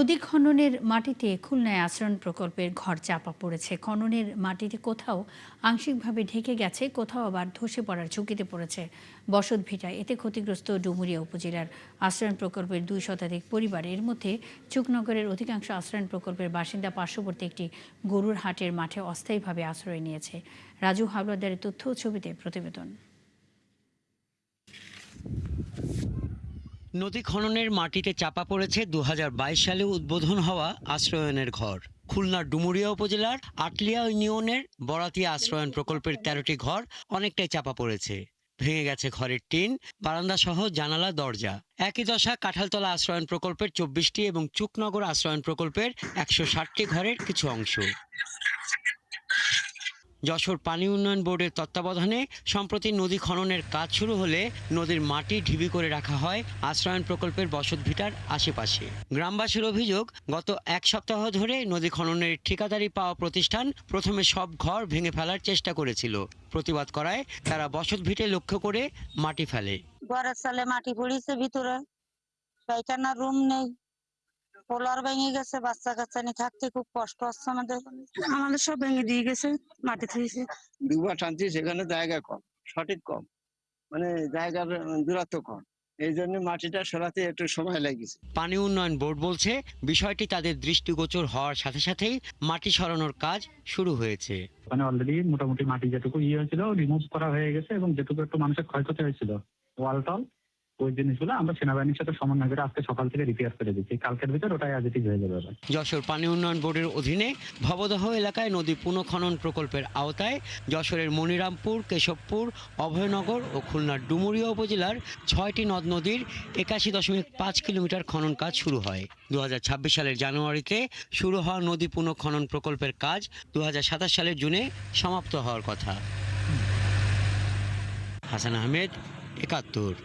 নদী খননের মাটিতে খুলনায় আশ্রয়ণ প্রকল্পের ঘর চাপা পড়েছে। খননের মাটিতে কোথাও আংশিকভাবে ঢেকে গেছে, কোথাও আবার ধসে পড়ার ঝুঁকিতে পড়েছে বসতভিটা। এতে ক্ষতিগ্রস্ত ডুমুরিয়া উপজেলার আশ্রয়ণ প্রকল্পের ২ শতাধিক পরিবার। এর মধ্যে চুকনগরের অধিকাংশ আশ্রয়ণ প্রকল্পের বাসিন্দা পার্শ্ববর্তী একটি গরুর হাটের মাঠে অস্থায়ীভাবে আশ্রয় নিয়েছে। রাজু হাওলাদারের তথ্য ও ছবিতে প্রতিবেদন। নদী খননের মাটিতে চাপা পড়েছে ২০২২ সালে উদ্বোধন হওয়া আশ্রয়নের ঘর। খুলনার ডুমুরিয়া উপজেলার আটলিয়া ইউনিয়নের বরাতিয়া আশ্রয়ন প্রকল্পের ১৩টি ঘর অনেকটাই চাপা পড়েছে। ভেঙে গেছে ঘরের টিন, বারান্দা সহ জানালা, দরজা। একই দশা কাঁঠালতলা আশ্রয়ন প্রকল্পের ২৪টি এবং চুকনগর আশ্রয়ন প্রকল্পের ১৬০টি ঘরের কিছু অংশ। যশোর পানি উন্নয়ন বোর্ডের তত্ত্বাবধানে সম্প্রতি নদী খননের কাজ শুরু হলে নদীর মাটি ঢিবি করে রাখা হয় আশ্রয়ণ প্রকল্পের বসতভিটার আশেপাশে। গ্রামবাসীর অভিযোগ, গত এক সপ্তাহ ধরে নদী খননের ঠিকাদারি পাওয়া প্রতিষ্ঠান প্রথমে সব ঘর ভেঙে ফেলার চেষ্টা করেছিল। প্রতিবাদ করায় তারা বসতভিটে লক্ষ্য করে মাটি ফেলে। ঘরের সালে মাটি পড়িছে ভিতরে, পায়খানা রুম নেই, পোলার ভেঙে গেছে, বাচ্চা কাচ্চা নিয়ে থাকতে খুব কষ্ট হচ্ছে আমাদের সব ভেঙে দিয়ে গেছে, মাটি থুইছে। দুবার টানছি, সেখানে জায়গা কম, সঠিক কম, মানে জায়গার দূরত্ব কম, এই জন্য মাটিটা সরাতে একটু সময় লেগেছে। পানি উন্নয়ন বোর্ড বলছে বিষয়টি তাদের দৃষ্টিগোচর হওয়ার সাথে সাথেই মাটি সরানোর কাজ শুরু হয়েছে। মানে অলরেডি মোটামুটি মাটি যেটুকু হয়েছিল রিমুভ করা হয়ে গেছে এবং যেটুকু একটু মানুষের ক্ষয়ক্ষতি হয়েছিল ওয়াল টল, ওই জিনিসগুলো আমরা সেনাবাহিনীর সাথে সমন্বয় করে আজকে সকাল থেকে রিপেয়ার করে দিচ্ছি। কালকের ভিতর ওটাই আজ হয়ে যাবে। যশোর পানি উন্নয়ন বোর্ডের অধীনে ভবদহ এলাকায় নদী পুনঃখনন প্রকল্পের আওতায় যশোরের মনিরামপুর, কেশবপুর, অভয়নগর ও খুলনার ডুমুরিয়া উপজেলার ৬টি নদ নদীর ৮১.৫ কিলোমিটার খনন কাজ শুরু হয়। ২০২৬ সালের জানুয়ারিতে শুরু হওয়া নদী পুনঃখনন প্রকল্পের কাজ ২০২৭ সালের জুনে সমাপ্ত হওয়ার কথা। হাসান আহমেদ, ৭১।